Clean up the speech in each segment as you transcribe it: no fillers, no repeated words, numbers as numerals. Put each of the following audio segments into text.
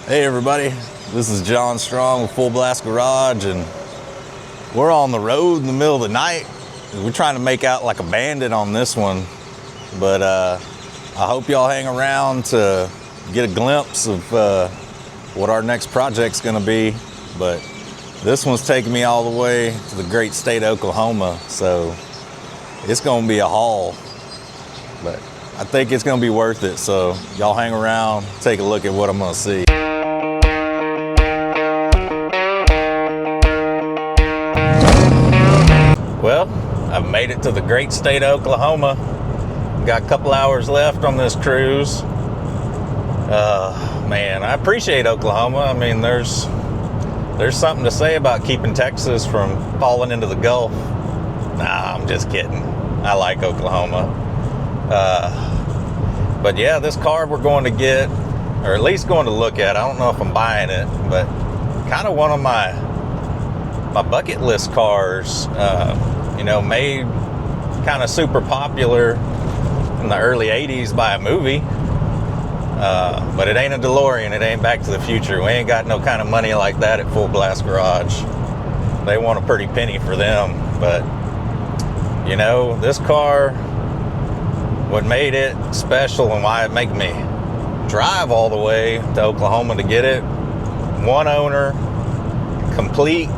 Hey everybody, this is John Strong with Full Blast Garage, and we're on the road in the middle of the night. We're trying to make out like a bandit on this one, but I hope y'all hang around to get a glimpse of what our next project's gonna be. But this one's taking me all the way to the great state of Oklahoma, so it's gonna be a haul, but I think it's gonna be worth it. So y'all hang around, take a look at what I'm gonna see. Well, I've made it to the great state of Oklahoma. Got a couple hours left on this cruise. Man, I appreciate Oklahoma. I mean, there's something to say about keeping Texas from falling into the Gulf. Nah, I'm just kidding. I like Oklahoma. But yeah, this car we're going to get, or at least going to look at, I don't know if I'm buying it, but kind of one of my bucket list cars, made kind of super popular in the early 80s by a movie. But it ain't a DeLorean, it ain't Back to the Future. We ain't got no kind of money like that at Full Blast Garage. They want a pretty penny for them. But, this car, what made it special and why it made me drive all the way to Oklahoma to get it, one owner, complete,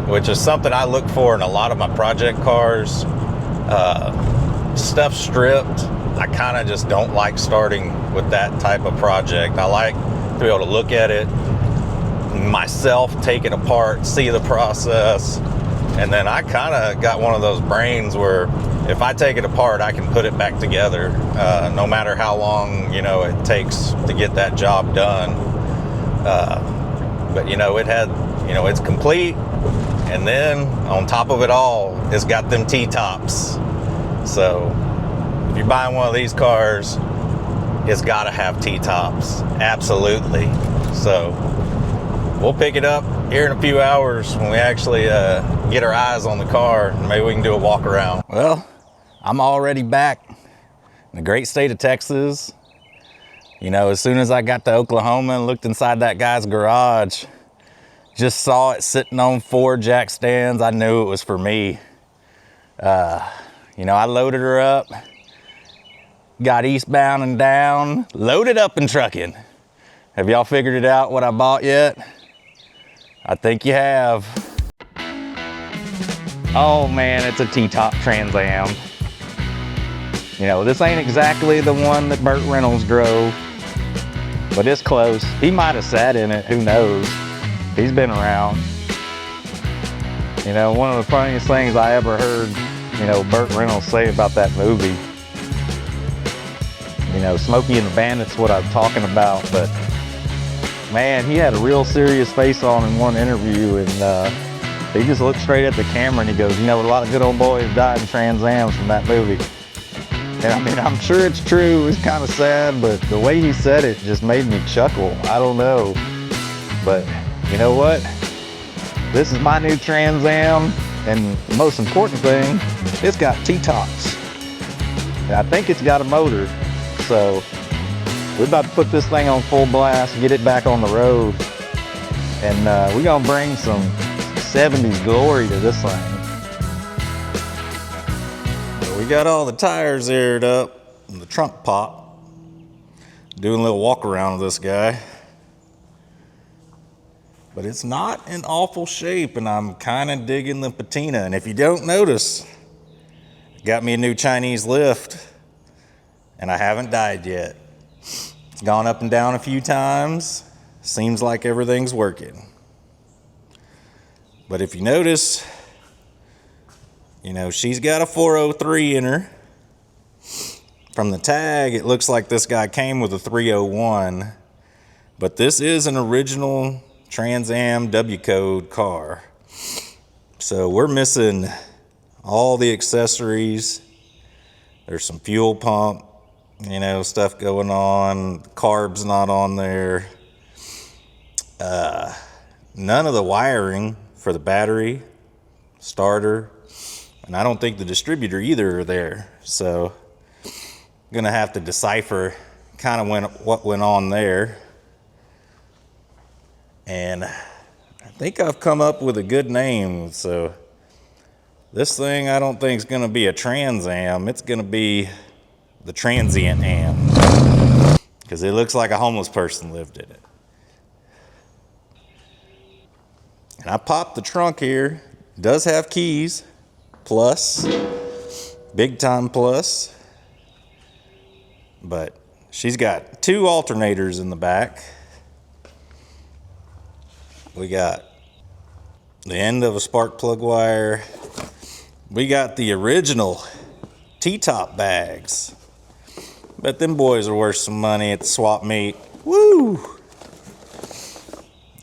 which is something I look for in a lot of my project cars. Stuff stripped, I kind of just don't like starting with that type of project. I like to be able to look at it myself, take it apart, see the process, and then I kind of got one of those brains where if I take it apart, I can put it back together, no matter how long it takes to get that job done. But it had, it's complete. And then on top of it all, it's got them T-tops. So if you're buying one of these cars, it's got to have T-tops. Absolutely. So we'll pick it up here in a few hours when we actually get our eyes on the car, and maybe we can do a walk around. Well, I'm already back in the great state of Texas. As soon as I got to Oklahoma and looked inside that guy's garage, just saw it sitting on 4 jack stands, I knew it was for me. I loaded her up, got eastbound and down, loaded up and trucking. Have y'all figured it out what I bought yet? I think you have. Oh man, it's a T-top Trans Am. This ain't exactly the one that Burt Reynolds drove, but it's close. He might have sat in it, who knows? He's been around. One of the funniest things I ever heard, Burt Reynolds say about that movie. Smokey and the Bandit's what I'm talking about, but man, he had a real serious face on in one interview, and he just looked straight at the camera and he goes, a lot of good old boys died in Trans Ams from that movie. And I mean, I'm sure it's true. It's kind of sad, but the way he said it just made me chuckle. I don't know, but you know what? This is my new Trans Am, and the most important thing, it's got T-tops. And I think it's got a motor, so we're about to put this thing on full blast, get it back on the road, and we're gonna bring some 70s glory to this thing. So we got all the tires aired up in the trunk pop. Doing a little walk around with this guy. But it's not in awful shape, and I'm kind of digging the patina. And if you don't notice, got me a new Chinese lift, and I haven't died yet. It's gone up and down a few times. Seems like everything's working. But if you notice, she's got a 403 in her. From the tag, it looks like this guy came with a 301, but this is an original Trans Am W code car. So we're missing all the accessories. There's some fuel pump, stuff going on. Carb's not on there. None of the wiring for the battery, starter, and I don't think the distributor either are there. So I'm gonna have to decipher kind of what went on there. And I think I've come up with a good name. So this thing I don't think is going to be a Trans Am. It's going to be the Transient Am, because it looks like a homeless person lived in it. And I popped the trunk here. It does have keys, plus, big time plus. But she's got 2 alternators in the back. We got the end of a spark plug wire. We got the original T-top bags. But them boys are worth some money at the swap meet. Woo!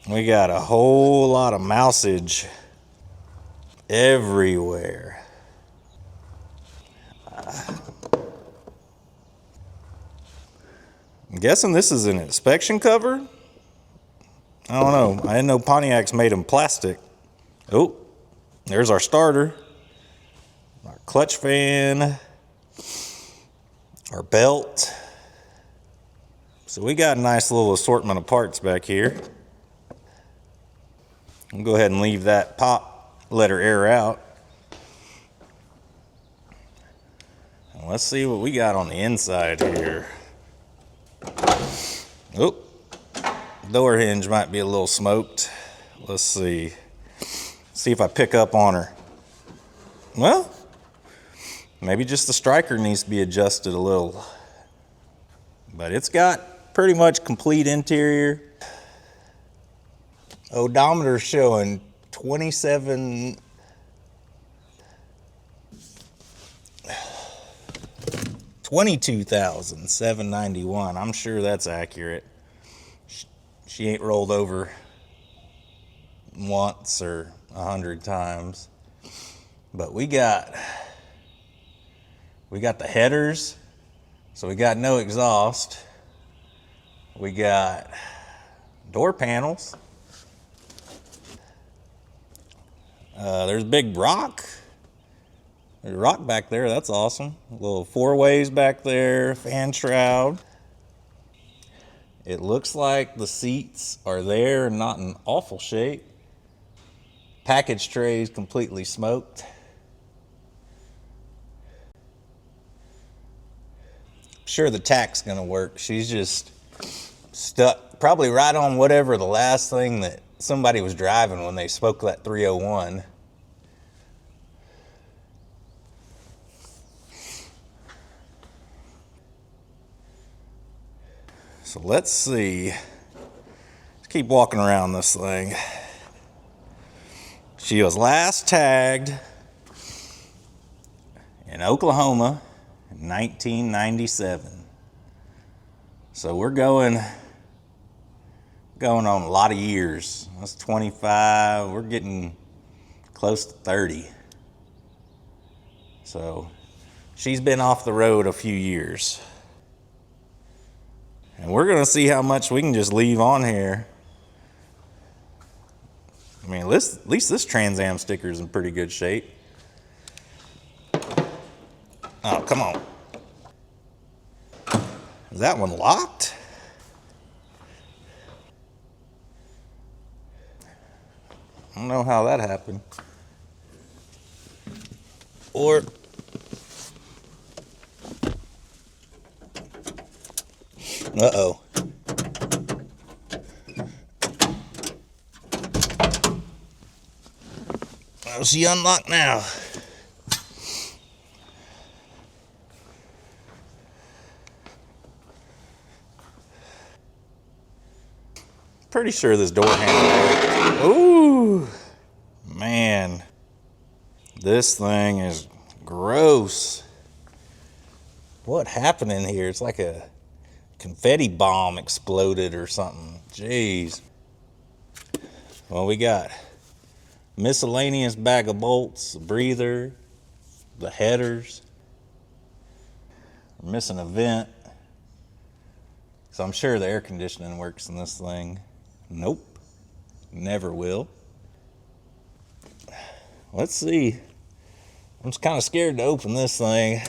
We got a whole lot of mousage everywhere. I'm guessing this is an inspection cover. I don't know. I didn't know Pontiacs made them plastic. Oh, there's our starter, our clutch fan, our belt. So we got a nice little assortment of parts back here. I'll go ahead and leave that pop, let her air out. And let's see what we got on the inside here. Oh, door hinge might be a little smoked. Let's see. See if I pick up on her. Well, maybe just the striker needs to be adjusted a little. But it's got pretty much complete interior. Odometer showing 22,791. I'm sure that's accurate. She ain't rolled over once or 100 times. But we got the headers, so we got no exhaust. We got door panels. There's a big rock. There's a rock back there. That's awesome. A little 4-ways back there. Fan shroud. It looks like the seats are there and not in awful shape. Package trays completely smoked. I'm sure the tack's gonna work. She's just stuck probably right on whatever the last thing that somebody was driving when they spoke that 301. So let's see. Let's keep walking around this thing. She was last tagged in Oklahoma in 1997. So we're going on a lot of years. That's 25. We're getting close to 30. So she's been off the road a few years. And we're going to see how much we can just leave on here. I mean, at least this Trans Am sticker is in pretty good shape. Oh, come on. Is that one locked? I don't know how that happened. Or... uh-oh. Oh, she unlocked now. Pretty sure this door handle works. Ooh, man. This thing is gross. What happened in here? It's like a confetti bomb exploded or something. Jeez. Well, we got miscellaneous bag of bolts, a breather, the headers. We're missing a vent. So I'm sure the air conditioning works in this thing. Nope. Never will. Let's see. I'm just kind of scared to open this thing.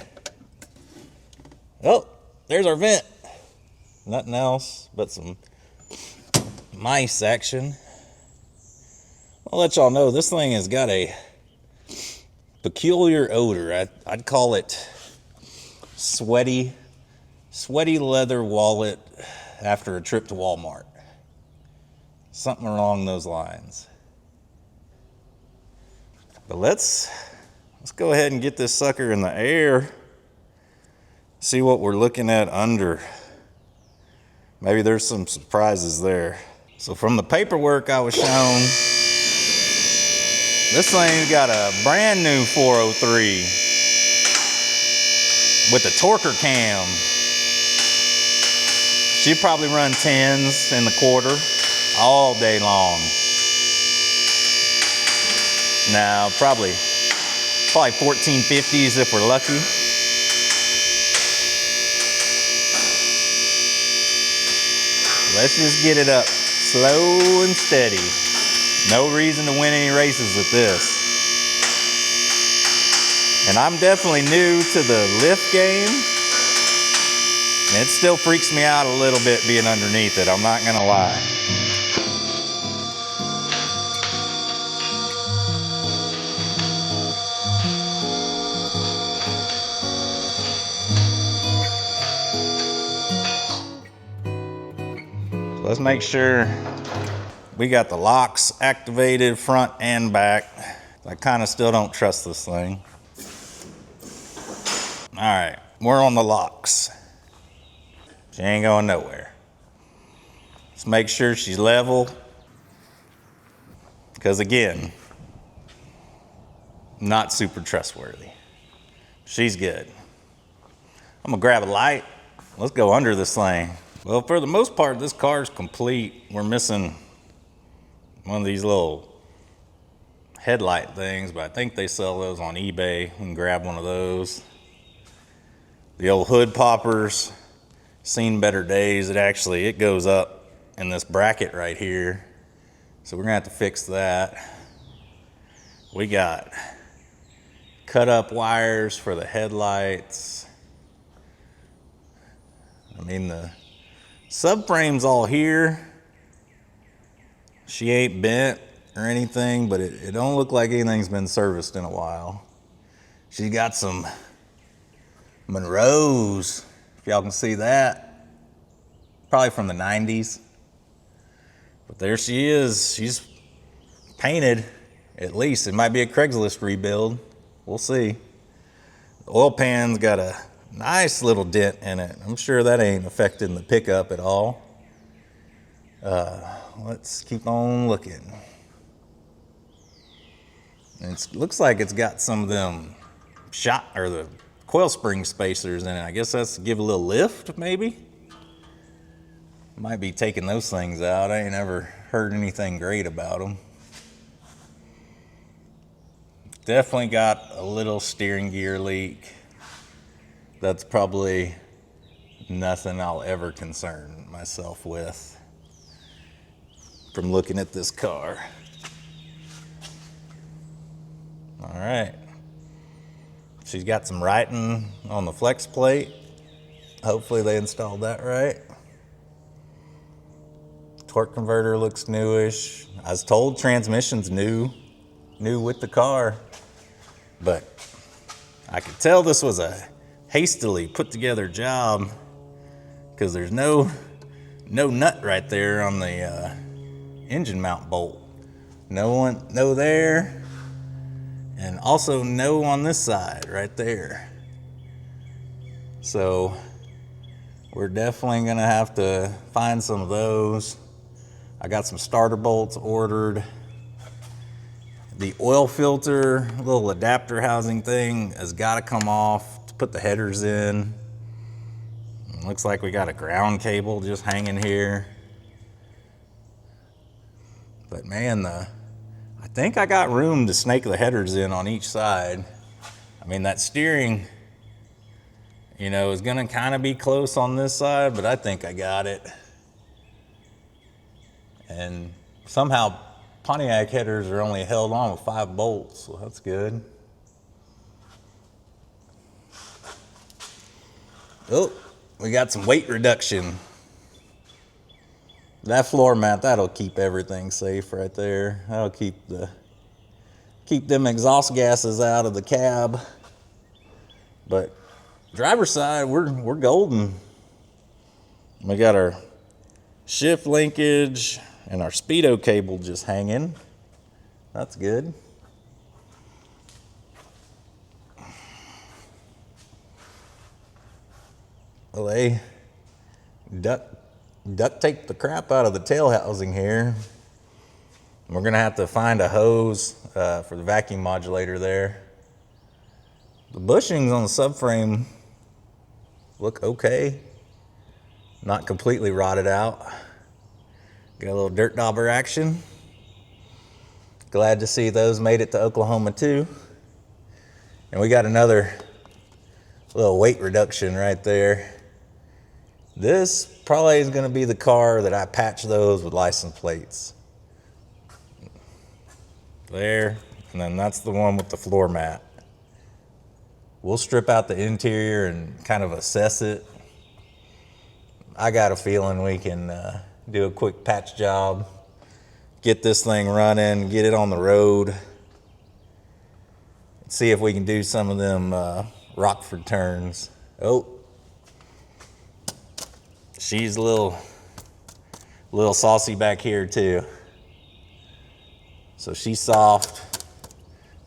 Oh, there's our vent. Nothing else but some mice action. I'll let y'all know this thing has got a peculiar odor. I'd call it sweaty leather wallet after a trip to Walmart. Something along those lines. But let's go ahead and get this sucker in the air. See what we're looking at under. Maybe there's some surprises there. So from the paperwork I was shown, this thing's got a brand new 403 with a torquer cam. She'd probably run 10s in the quarter all day long. Now, probably 1450s if we're lucky. Let's just get it up slow and steady. No reason to win any races with this. And I'm definitely new to the lift game. And it still freaks me out a little bit being underneath it, I'm not gonna lie. So let's make sure we got the locks activated front and back. I kind of still don't trust this thing. All right, we're on the locks. She ain't going nowhere. Let's make sure she's level. Because again, not super trustworthy. She's good. I'm gonna grab a light. Let's go under this thing. Well, for the most part, this car is complete. We're missing one of these little headlight things, but I think they sell those on eBay. We can grab one of those. The old hood poppers, seen better days. It goes up in this bracket right here. So we're gonna have to fix that. We got cut up wires for the headlights. I mean, the subframe's all here. She ain't bent or anything, but it don't look like anything's been serviced in a while. She's got some Monroes, if y'all can see that. Probably from the 90s. But there she is. She's painted, at least. It might be a Craigslist rebuild. We'll see. The oil pan's got a nice little dent in it. I'm sure that ain't affecting the pickup at all. Let's keep on looking. It looks like it's got some of them the coil spring spacers in it. I guess that's to give a little lift, maybe. Might be taking those things out. I ain't ever heard anything great about them. Definitely got a little steering gear leak. That's probably nothing I'll ever concern myself with from looking at this car. All right. She's got some writing on the flex plate. Hopefully they installed that right. Torque converter looks newish. I was told transmission's new with the car, but I could tell this was a hastily put together job because there's no nut right there on the engine mount bolt. No there, and also no on this side right there. So we're definitely gonna have to find some of those. I got some starter bolts ordered. The oil filter, little adapter housing thing has got to come off to put the headers in. It looks like we got a ground cable just hanging here. But man, I think I got room to snake the headers in on each side. I mean, that steering, is gonna kind of be close on this side, but I think I got it. And somehow Pontiac headers are only held on with 5 bolts, so that's good. Oh, we got some weight reduction. that floor mat, that'll keep everything safe right there. That'll keep them exhaust gases out of the cab. But driver's side, we're golden. We got our shift linkage and our speedo cable just hanging. That's good. Well, they duct tape the crap out of the tail housing here. We're gonna have to find a hose for the vacuum modulator there. The bushings on the subframe look okay. Not completely rotted out. Got a little dirt dauber action. Glad to see those made it to Oklahoma too. And we got another little weight reduction right there. This probably is going to be the car that I patch those with license plates. There, and then that's the one with the floor mat. We'll strip out the interior and kind of assess it. I got a feeling we can do a quick patch job, get this thing running, get it on the road, see if we can do some of them Rockford turns. Oh, she's a little saucy back here too. So she's soft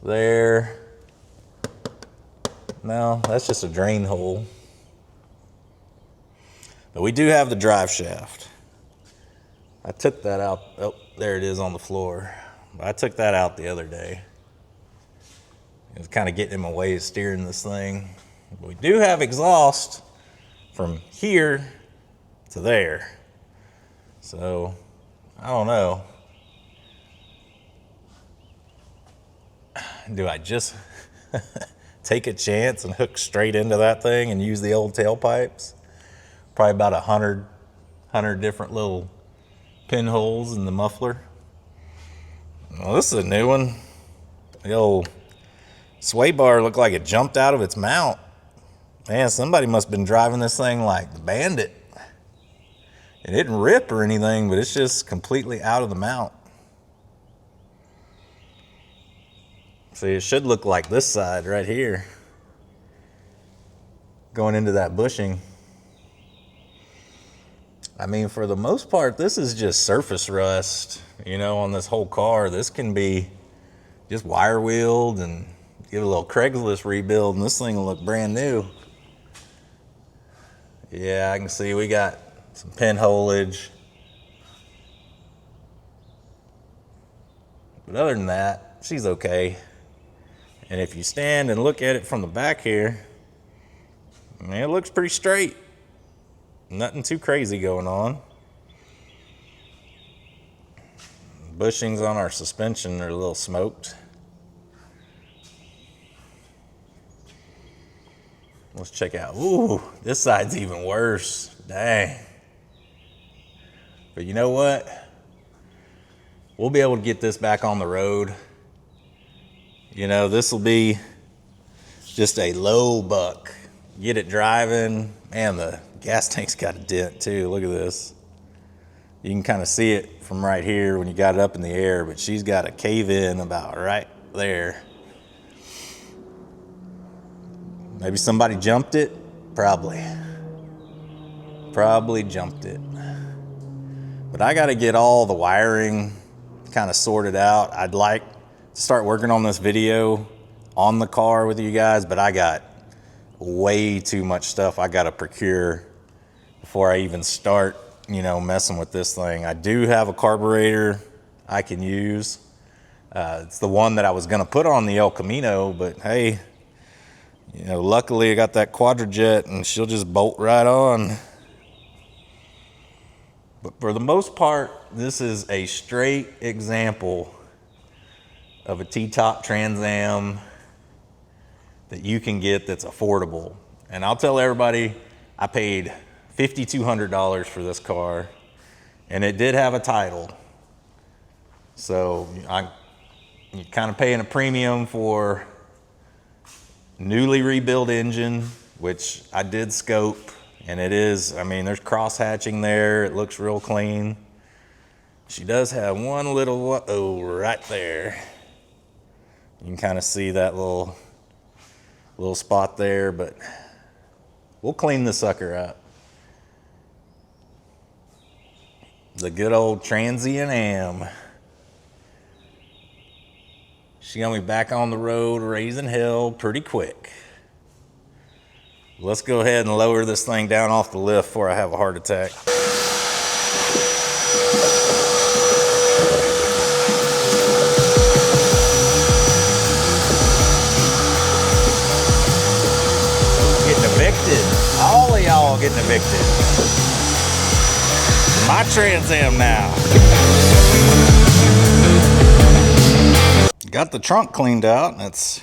there. No, that's just a drain hole. But we do have the drive shaft. I took that out. Oh, there it is on the floor. I took that out the other day. It was kind of getting in my way of steering this thing. But we do have exhaust from here to there. So, I don't know. Do I just take a chance and hook straight into that thing and use the old tailpipes? Probably about 100 different little pinholes in the muffler. Well, this is a new one. The old sway bar looked like it jumped out of its mount. Man, somebody must have been driving this thing like the Bandit. It didn't rip or anything, but it's just completely out of the mount. See, it should look like this side right here, going into that bushing. I mean, for the most part, this is just surface rust, you know, on this whole car. This can be just wire wheeled and give a little Craigslist rebuild, and this thing will look brand new. Yeah, I can see we got some pinholage. But other than that, she's okay. And if you stand and look at it from the back here, man, it looks pretty straight. Nothing too crazy going on. Bushings on our suspension are a little smoked. Let's check out. Ooh, this side's even worse. Dang. But you know what? We'll be able to get this back on the road. You know, this will be just a low buck. Get it driving. Man, the gas tank's got a dent too. Look at this. You can kind of see it from right here when you got it up in the air, but she's got a cave in about right there. Maybe somebody jumped it? Probably jumped it. But I got to get all the wiring kind of sorted out. I'd like to start working on this video on the car with you guys, but I got way too much stuff I got to procure before I even start, you know, messing with this thing. I do have a carburetor I can use. It's the one that I was going to put on the El Camino, but hey, you know, luckily I got that Quadrajet and she'll just bolt right on. But for the most part, this is a straight example of a T-top Trans Am that you can get that's affordable. And I'll tell everybody, I paid $5,200 for this car, and it did have a title. So you're kind of paying a premium for newly rebuilt engine, which I did scope, and it is, I mean, there's cross hatching there. It looks real clean. She does have one little, oh, right there. You can kind of see that little spot there, but we'll clean the sucker up. The good old Trans Am. She got me back on the road raising hell pretty quick. Let's go ahead and lower this thing down off the lift before I have a heart attack. Getting evicted. All of y'all getting evicted. My Trans Am now. Got the trunk cleaned out, and it's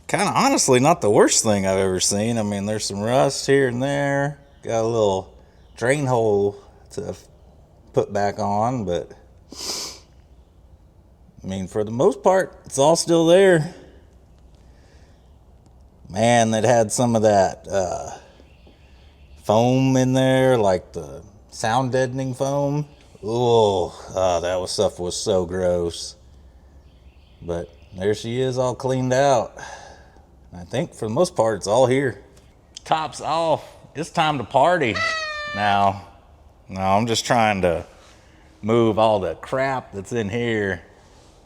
kind of honestly not the worst thing I've ever seen. I mean, there's some rust here and there. Got a little drain hole to put back on, but I mean, for the most part, it's all still there. Man, that had some of that foam in there, like the sound deadening foam. Oh, that stuff was so gross. But there she is, all cleaned out. I think for the most part, it's all here. Top's off. It's time to party now. No, I'm just trying to move all the crap that's in here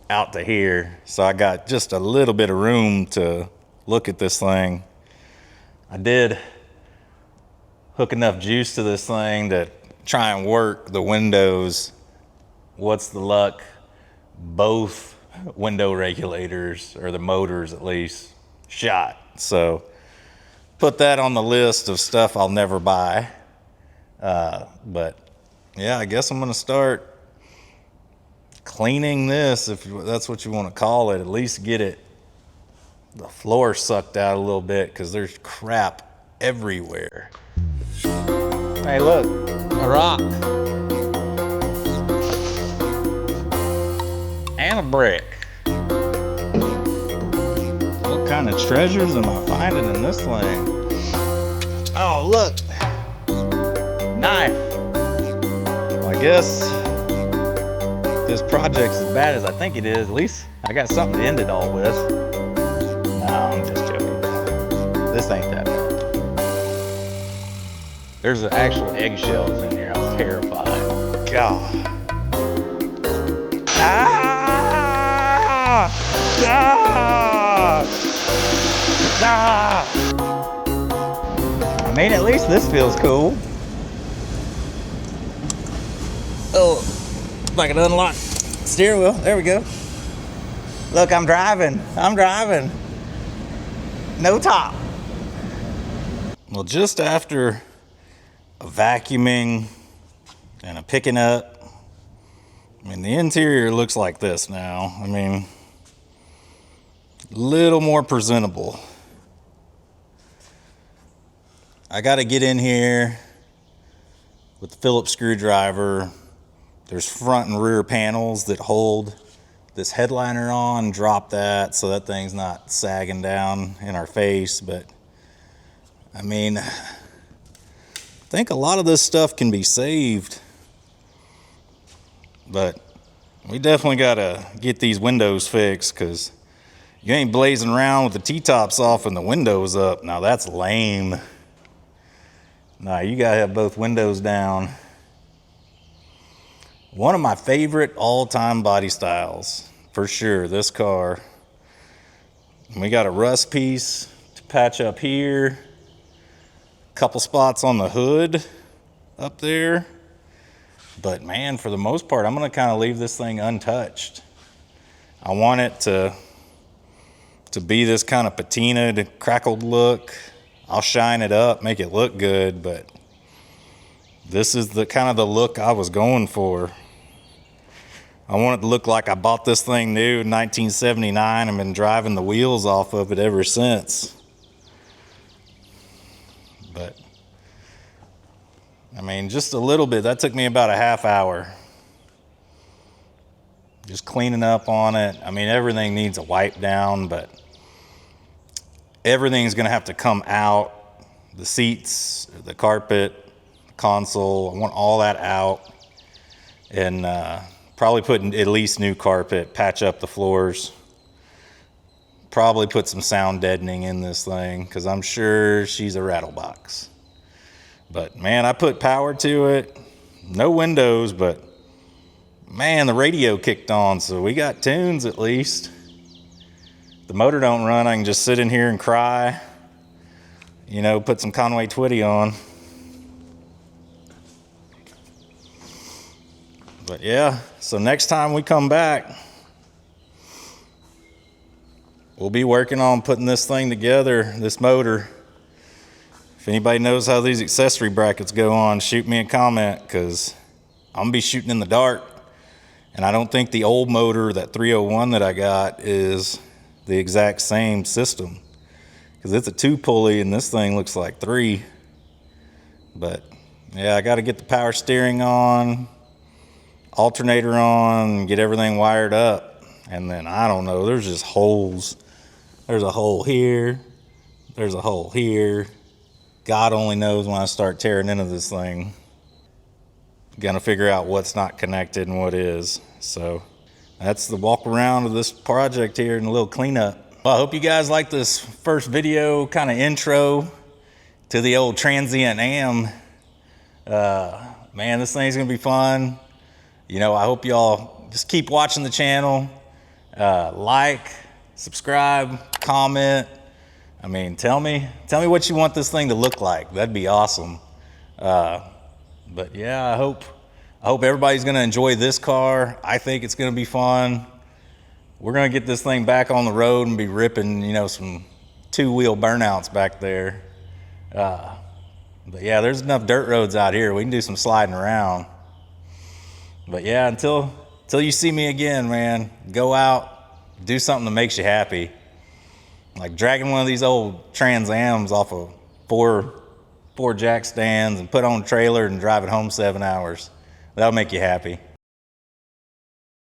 out to here. So I got just a little bit of room to look at this thing. I did hook enough juice to this thing to try and work the windows. What's the luck? Both window regulators, or the motors at least, shot. So put that on the list of stuff I'll never buy. But yeah, I guess I'm gonna start cleaning this, if that's what you want to call it. At least get the floor sucked out a little bit, because there's crap everywhere. Hey, look, a rock and a brick. What kind of treasures am I finding in this thing? Oh, look, knife. Well, I guess this project's as bad as I think it is. At least I got something to end it all with. No, I'm just joking. This ain't that bad. There's actual eggshells in here. I'm terrified. God. Ah! Ah! Ah! I mean, at least this feels cool. Oh, if I can unlock steering wheel. There we go. Look, I'm driving. No top. Well, just after a vacuuming and a picking up, I mean, the interior looks like this now. I mean, a little more presentable. I got to get in here with the Phillips screwdriver. There's front and rear panels that hold this headliner on, drop that so that thing's not sagging down in our face. But I mean, I think a lot of this stuff can be saved, but we definitely got to get these windows fixed, because you ain't blazing around with the T-tops off and the windows up. Now that's lame. Nah, you got to have both windows down. One of my favorite all-time body styles, for sure, this car. We got a rust piece to patch up here. Couple spots on the hood up there. But man, for the most part, I'm going to kind of leave this thing untouched. I want it to be this kind of patinaed, crackled look. I'll shine it up, make it look good, but this is the kind of the look I was going for. I want it to look like I bought this thing new in 1979 and been driving the wheels off of it ever since. But I mean, just a little bit. That took me about a half hour. Just cleaning up on it. I mean, everything needs a wipe down, but everything's going to have to come out. The seats, the carpet, the console, I want all that out. and probably put at least new carpet, patch up the floors, probably put some sound deadening in this thing, because I'm sure she's a rattlebox. But man, I put power to it, no windows, but man, the radio kicked on, so we got tunes at least. The motor don't run, I can just sit in here and cry, you know, put some Conway Twitty on. But yeah, so next time we come back, we'll be working on putting this thing together, this motor. If anybody knows how these accessory brackets go on, shoot me a comment, because I'm going to be shooting in the dark. And I don't think the old motor, that 301 that I got, is the exact same system, because it's a 2-pulley and this thing looks like 3. But yeah, I got to get the power steering on, alternator on, get everything wired up. And then I don't know, there's just holes. There's a hole here, there's a hole here. God only knows when I start tearing into this thing. Gonna figure out what's not connected and what is. So that's the walk around of this project here and a little cleanup. Well, I hope you guys like this first video, kind of intro to the old transient Am. Man, this thing's gonna be fun. You know, I hope y'all just keep watching the channel. Like, subscribe, comment. I mean, tell me what you want this thing to look like. That'd be awesome. But yeah, I hope everybody's gonna enjoy this car. I think it's gonna be fun. We're gonna get this thing back on the road and be ripping, you know, some 2-wheel burnouts back there. But yeah, there's enough dirt roads out here. We can do some sliding around. But yeah, until you see me again, man, go out, do something that makes you happy. Like dragging one of these old Trans Ams off of four jack stands and put on a trailer and drive it home 7 hours. That'll make you happy.